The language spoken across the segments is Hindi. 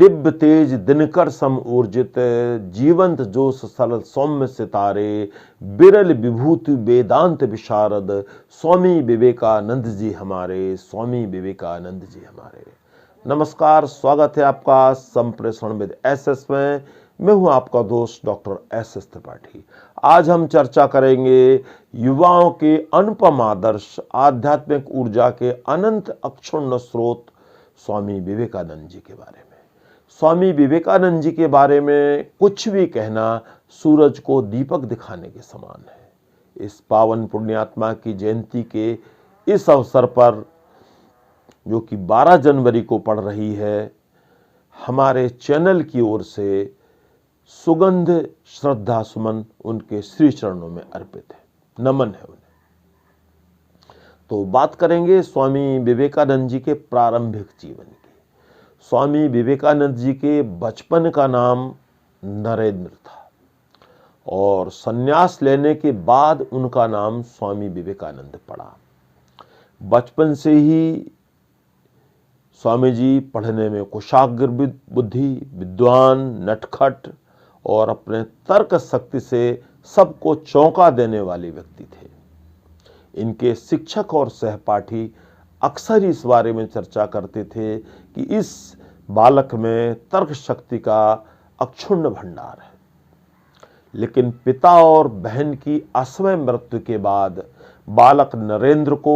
दिव्य तेज दिनकर सम ऊर्जित, जीवंत जोश सरल सौम्य सितारे, बिरल विभूति वेदांत विशारद, स्वामी विवेकानंद जी हमारे, स्वामी विवेकानंद जी हमारे। नमस्कार, स्वागत है आपका संप्रेषण विद एसएस में। मैं हूं आपका दोस्त डॉक्टर एसएस त्रिपाठी। आज हम चर्चा करेंगे युवाओं के अनुपम आदर्श, आध्यात्मिक ऊर्जा के अनंत अक्षुण्ण स्रोत स्वामी विवेकानंद जी के बारे में। स्वामी विवेकानंद जी के बारे में कुछ भी कहना सूरज को दीपक दिखाने के समान है। इस पावन पुण्यात्मा की जयंती के इस अवसर पर, जो कि 12 जनवरी को पड़ रही है, हमारे चैनल की ओर से सुगंध श्रद्धा सुमन उनके श्री चरणों में अर्पित है, नमन है उन्हें। तो बात करेंगे स्वामी विवेकानंद जी के प्रारंभिक जीवन की। स्वामी विवेकानंद जी के बचपन का नाम नरेंद्र था और संन्यास लेने के बाद उनका नाम स्वामी विवेकानंद पड़ा। बचपन से ही स्वामी जी पढ़ने में कुशाग्र बुद्धि, विद्वान, नटखट और अपने तर्क शक्ति से सबको चौंका देने वाले व्यक्ति थे। इनके शिक्षक और सहपाठी अक्सर इस बारे में चर्चा करते थे कि इस बालक में तर्क शक्ति का अक्षुण्ण भंडार है। लेकिन पिता और बहन की असमय मृत्यु के बाद बालक नरेंद्र को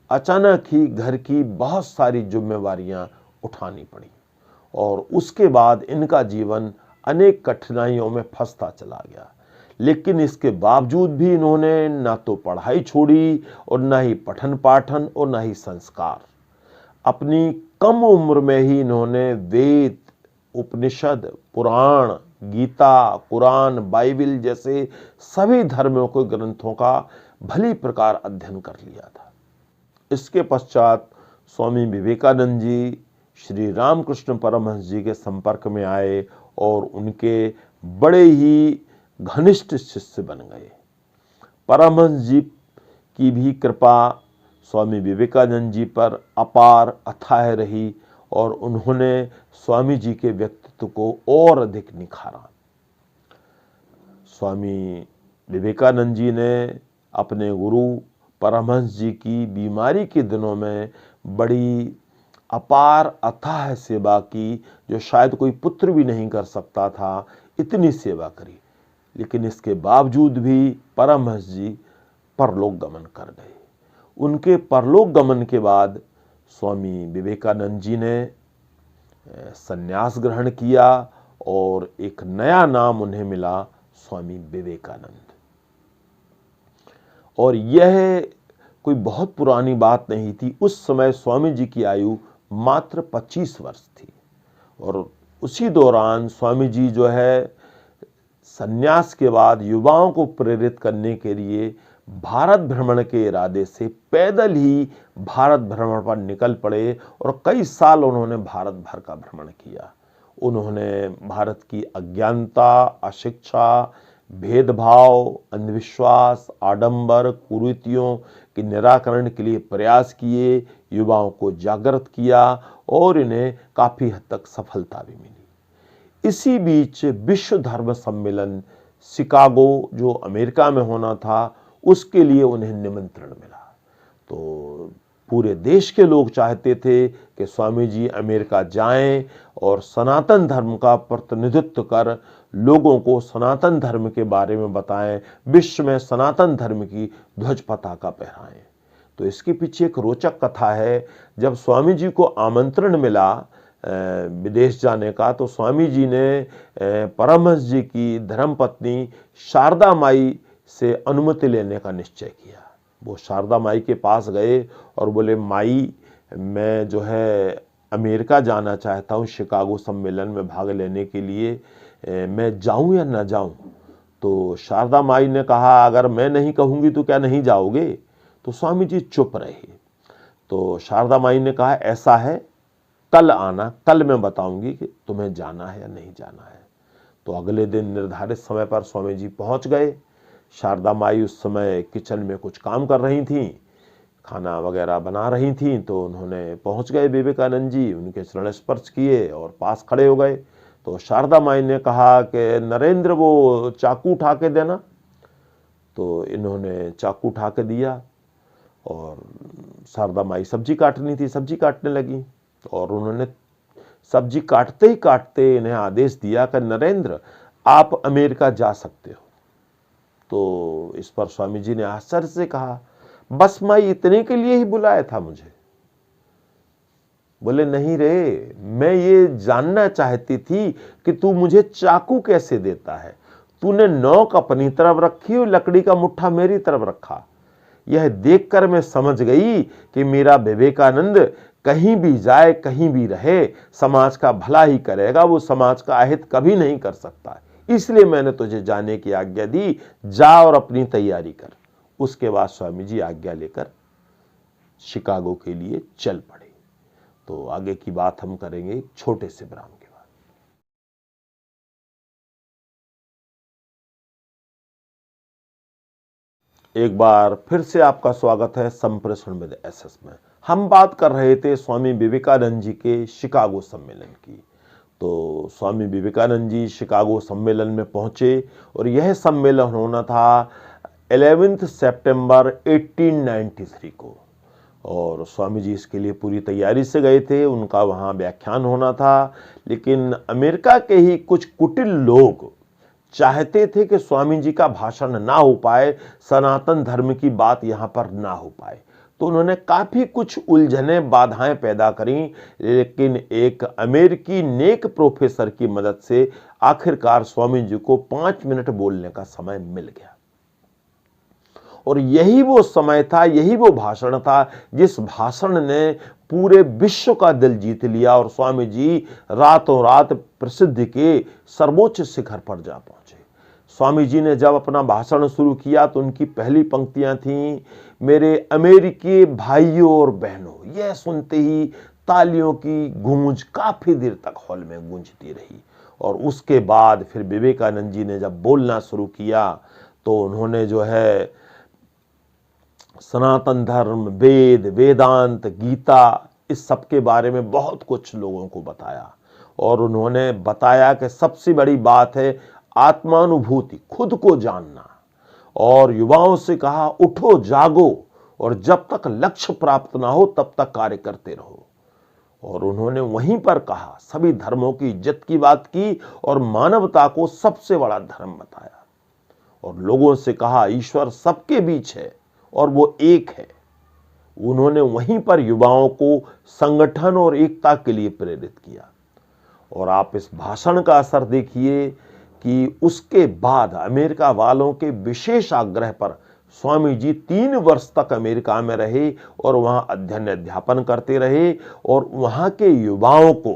अचानक ही घर की बहुत सारी जिम्मेवारियां उठानी पड़ी और उसके बाद इनका जीवन अनेक कठिनाइयों में फंसता चला गया। लेकिन इसके बावजूद भी इन्होंने ना तो पढ़ाई छोड़ी और ना ही पठन पाठन और ना ही संस्कार। अपनी कम उम्र में ही इन्होंने वेद, उपनिषद, पुराण, गीता, कुरान, बाइबिल जैसे सभी धर्मों के ग्रंथों का भली प्रकार अध्ययन कर लिया था। इसके पश्चात स्वामी विवेकानंद जी श्री रामकृष्ण परमहंस जी के संपर्क में आए और उनके बड़े ही घनिष्ठ शिष्य बन गए। परमहंस जी की भी कृपा स्वामी विवेकानंद जी पर अपार अथाह रही और उन्होंने स्वामी जी के व्यक्तित्व को और अधिक निखारा। स्वामी विवेकानंद जी ने अपने गुरु परमहंस जी की बीमारी के दिनों में बड़ी अपार अथाह सेवा की, जो शायद कोई पुत्र भी नहीं कर सकता था, इतनी सेवा करी। लेकिन इसके बावजूद भी परमहंस जी परलोक गमन कर गए। उनके परलोक गमन के बाद स्वामी विवेकानंद जी ने संन्यास ग्रहण किया और एक नया नाम उन्हें मिला, स्वामी विवेकानंद। और यह कोई बहुत पुरानी बात नहीं थी। उस समय स्वामी जी की आयु मात्र 25 वर्ष थी और उसी दौरान स्वामी जी जो है संन्यास के बाद युवाओं को प्रेरित करने के लिए भारत भ्रमण के इरादे से पैदल ही भारत भ्रमण पर निकल पड़े और कई साल उन्होंने भारत भर का भ्रमण किया। उन्होंने भारत की अज्ञानता, अशिक्षा, भेदभाव, अंधविश्वास, आडंबर, कुरीतियों के निराकरण के लिए प्रयास किए, युवाओं को जागृत किया और इन्हें काफी हद तक सफलता भी मिली। इसी बीच विश्व धर्म सम्मेलन शिकागो, जो अमेरिका में होना था, उसके लिए उन्हें निमंत्रण मिला। तो पूरे देश के लोग चाहते थे कि स्वामी जी अमेरिका जाएं और सनातन धर्म का प्रतिनिधित्व कर लोगों को सनातन धर्म के बारे में बताएं, विश्व में सनातन धर्म की ध्वज पताका फहराएं। तो इसके पीछे एक रोचक कथा है। जब स्वामी जी को आमंत्रण मिला विदेश जाने का, तो स्वामी जी ने परमहंस जी की धर्मपत्नी शारदा माई से अनुमति लेने का निश्चय किया। वो शारदा माई के पास गए और बोले, माई, मैं जो है अमेरिका जाना चाहता हूँ शिकागो सम्मेलन में भाग लेने के लिए, मैं जाऊं या ना जाऊं? तो शारदा माई ने कहा, अगर मैं नहीं कहूंगी तो क्या नहीं जाओगे? तो स्वामी जी चुप रहे। तो शारदा माई ने कहा, ऐसा है, कल आना, कल मैं बताऊंगी कि तुम्हें जाना है या नहीं जाना है। तो अगले दिन निर्धारित समय पर स्वामी जी पहुंच गए। शारदा माई उस समय किचन में कुछ काम कर रही थीं खाना वगैरह बना रही थी, तो उन्होंने पहुंच गए विवेकानंद जी, उनके चरण स्पर्श किए और पास खड़े हो गए। तो शारदा माई ने कहा कि नरेंद्र वो चाकू उठा के देना। तो इन्होंने चाकू उठा के दिया और शारदा माई सब्जी काटनी थी, सब्जी काटने लगी। और उन्होंने सब्जी काटते ही काटते इन्हें आदेश दिया कि नरेंद्र आप अमेरिका जा सकते हो। तो इस पर स्वामी जी ने आश्चर्य से कहा, बस माई इतने के लिए ही बुलाया था मुझे? बोले नहीं रे, मैं ये जानना चाहती थी कि तू मुझे चाकू कैसे देता है। तूने नोक अपनी तरफ रखी और लकड़ी का मुट्ठा मेरी तरफ रखा। यह देखकर मैं समझ गई कि मेरा विवेकानंद कहीं भी जाए, कहीं भी रहे, समाज का भला ही करेगा, वो समाज का अहित कभी नहीं कर सकता। इसलिए मैंने तुझे जाने की आज्ञा दी, जा और अपनी तैयारी कर। उसके बाद स्वामी जी आज्ञा लेकर शिकागो के लिए चल पड़े। तो आगे की बात हम करेंगे एक छोटे से विराम के बाद। एक बार फिर से आपका स्वागत है संप्रेषण विद एसएस में। हम बात कर रहे थे स्वामी विवेकानंद जी के शिकागो सम्मेलन की। तो स्वामी विवेकानंद जी शिकागो सम्मेलन में पहुंचे और यह सम्मेलन होना था 11 सितंबर 1893 को। और स्वामी जी इसके लिए पूरी तैयारी से गए थे, उनका वहाँ व्याख्यान होना था। लेकिन अमेरिका के ही कुछ कुटिल लोग चाहते थे कि स्वामी जी का भाषण ना हो पाए, सनातन धर्म की बात यहाँ पर ना हो पाए। तो उन्होंने काफी कुछ उलझने, बाधाएं पैदा करी। लेकिन एक अमेरिकी नेक प्रोफेसर की मदद से आखिरकार स्वामी जी को 5 मिनट बोलने का समय मिल गया। और यही वो समय था, यही वो भाषण था जिस भाषण ने पूरे विश्व का दिल जीत लिया। और स्वामी जी रातों रात प्रसिद्धि के सर्वोच्च शिखर पर जा पहुंचे। स्वामी जी ने जब अपना भाषण शुरू किया तो उनकी पहली पंक्तियां थीं, मेरे अमेरिकी भाइयों और बहनों। यह सुनते ही तालियों की गूंज काफी देर तक हॉल में गूंजती रही। और उसके बाद फिर विवेकानंद जी ने जब बोलना शुरू किया तो उन्होंने जो है सनातन धर्म, वेद, वेदांत, गीता, इस सब के बारे में बहुत कुछ लोगों को बताया। और उन्होंने बताया कि सबसे बड़ी बात है आत्मानुभूति, खुद को जानना। और युवाओं से कहा उठो, जागो, और जब तक लक्ष्य प्राप्त ना हो तब तक कार्य करते रहो। और उन्होंने वहीं पर कहा, सभी धर्मों की इज्जत की बात की और मानवता को सबसे बड़ा धर्म बताया। और लोगों से कहा ईश्वर सबके बीच है और वो एक है। उन्होंने वहीं पर युवाओं को संगठन और एकता के लिए प्रेरित किया। और आप इस भाषण का असर देखिए कि उसके बाद अमेरिका वालों के विशेष आग्रह पर स्वामी जी 3 वर्ष तक अमेरिका में रहे और वहां अध्ययन अध्यापन करते रहे और वहां के युवाओं को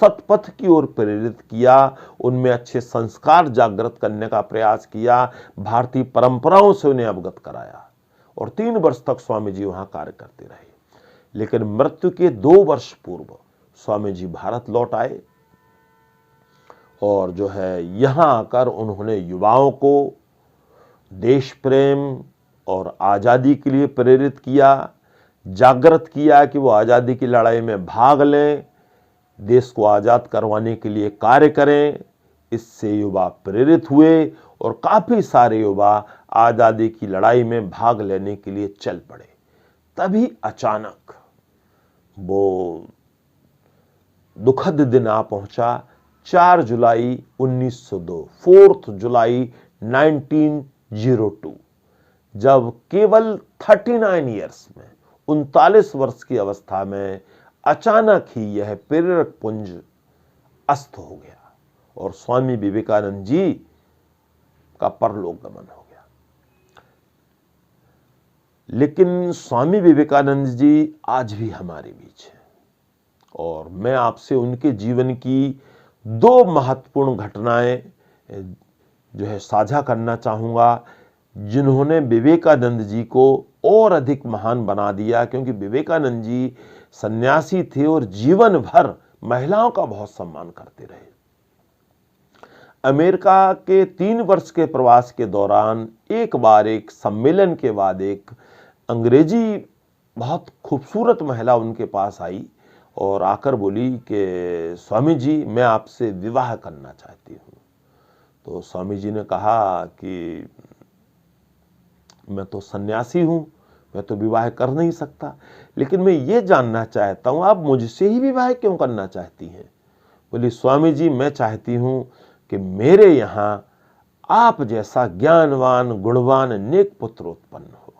सतपथ की ओर प्रेरित किया, उनमें अच्छे संस्कार जागृत करने का प्रयास किया, भारतीय परंपराओं से उन्हें अवगत कराया। और 3 वर्ष तक स्वामी जी वहां कार्य करते रहे। लेकिन मृत्यु के 2 वर्ष पूर्व स्वामी जी भारत लौट आए और जो है यहां आकर उन्होंने युवाओं को देश प्रेम और आजादी के लिए प्रेरित किया, जागृत किया कि वो आजादी की लड़ाई में भाग लें, देश को आजाद करवाने के लिए कार्य करें। इससे युवा प्रेरित हुए और काफी सारे युवा आजादी की लड़ाई में भाग लेने के लिए चल पड़े। तभी अचानक वो दुखद दिन आ पहुंचा, 4 जुलाई 1902, 4 जुलाई 1902, जब केवल 39 ईयर्स में, 39 वर्ष की अवस्था में अचानक ही यह प्रेरक पुंज अस्त हो गया और स्वामी विवेकानंद जी का परलोक गमन हो गया। लेकिन स्वामी विवेकानंद जी आज भी हमारे बीच हैं और मैं आपसे उनके जीवन की 2 महत्वपूर्ण घटनाएं जो है साझा करना चाहूंगा, जिन्होंने विवेकानंद जी को और अधिक महान बना दिया। क्योंकि विवेकानंद जी सन्यासी थे और जीवन भर महिलाओं का बहुत सम्मान करते रहे। अमेरिका के 3 वर्ष के प्रवास के दौरान एक बार एक सम्मेलन के बाद एक अंग्रेजी बहुत खूबसूरत महिला उनके पास आई और आकर बोली कि स्वामी जी, मैं आपसे विवाह करना चाहती हूँ। तो स्वामी जी ने कहा कि मैं तो सन्यासी हूँ, मैं तो विवाह कर नहीं सकता, लेकिन मैं ये जानना चाहता हूँ आप मुझसे ही विवाह क्यों करना चाहती हैं? बोली, स्वामी जी, मैं चाहती हूँ कि मेरे यहाँ आप जैसा ज्ञानवान, गुणवान, नेक पुत्र उत्पन्न हो।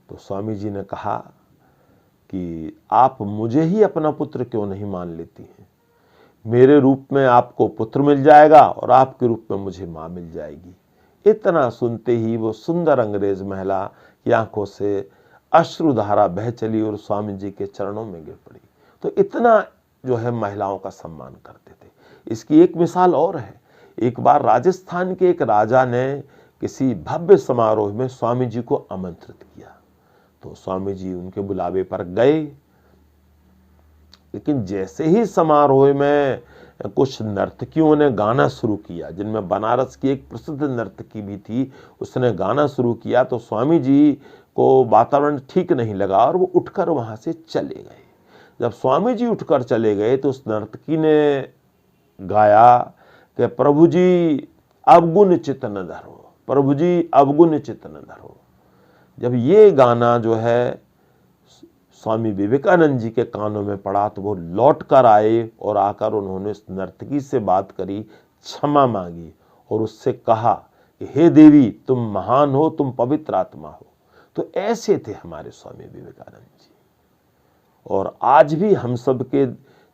तो स्वामी जी ने कहा कि आप मुझे ही अपना पुत्र क्यों नहीं मान लेती हैं? मेरे रूप में आपको पुत्र मिल जाएगा और आपके रूप में मुझे मां मिल जाएगी। इतना सुनते ही वो सुंदर अंग्रेज महिला की आंखों से अश्रुधारा बह चली और स्वामी जी के चरणों में गिर पड़ी। तो इतना जो है महिलाओं का सम्मान करते थे। इसकी एक मिसाल और है। एक बार राजस्थान के एक राजा ने किसी भव्य समारोह में स्वामी जी को आमंत्रित किया। तो स्वामी जी उनके बुलावे पर गए, लेकिन जैसे ही समारोह में कुछ नर्तकियों ने गाना शुरू किया, जिनमें बनारस की एक प्रसिद्ध नर्तकी भी थी, उसने गाना शुरू किया, तो स्वामी जी को वातावरण ठीक नहीं लगा और वो उठकर वहां से चले गए। जब स्वामी जी उठकर चले गए तो उस नर्तकी ने गाया कि प्रभु जी अवगुण चित्त न धरो, प्रभु जी अवगुण चित्त न धरो। जब ये गाना जो है स्वामी विवेकानंद जी के कानों में पड़ा तो वो लौट कर आए और आकर उन्होंने उस नर्तकी से बात करी, क्षमा मांगी और उससे कहा कि हे देवी, तुम महान हो, तुम पवित्र आत्मा हो। तो ऐसे थे हमारे स्वामी विवेकानंद जी, और आज भी हम सब के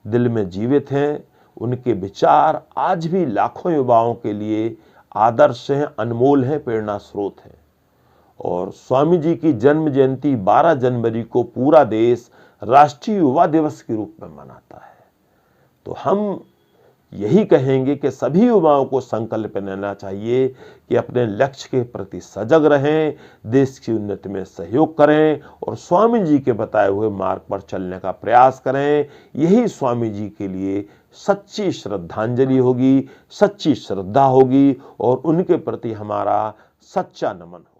दिल में जीवित हैं। उनके विचार आज भी लाखों युवाओं के लिए आदर्श हैं, अनमोल हैं, प्रेरणा स्रोत हैं। और स्वामी जी की जन्म जयंती 12 जनवरी को पूरा देश राष्ट्रीय युवा दिवस के रूप में मनाता है। तो हम यही कहेंगे कि सभी युवाओं को संकल्प लेना चाहिए कि अपने लक्ष्य के प्रति सजग रहें, देश की उन्नति में सहयोग करें और स्वामी जी के बताए हुए मार्ग पर चलने का प्रयास करें। यही स्वामी जी के लिए सच्ची श्रद्धांजलि होगी, सच्ची श्रद्धा होगी और उनके प्रति हमारा सच्चा नमन होगा।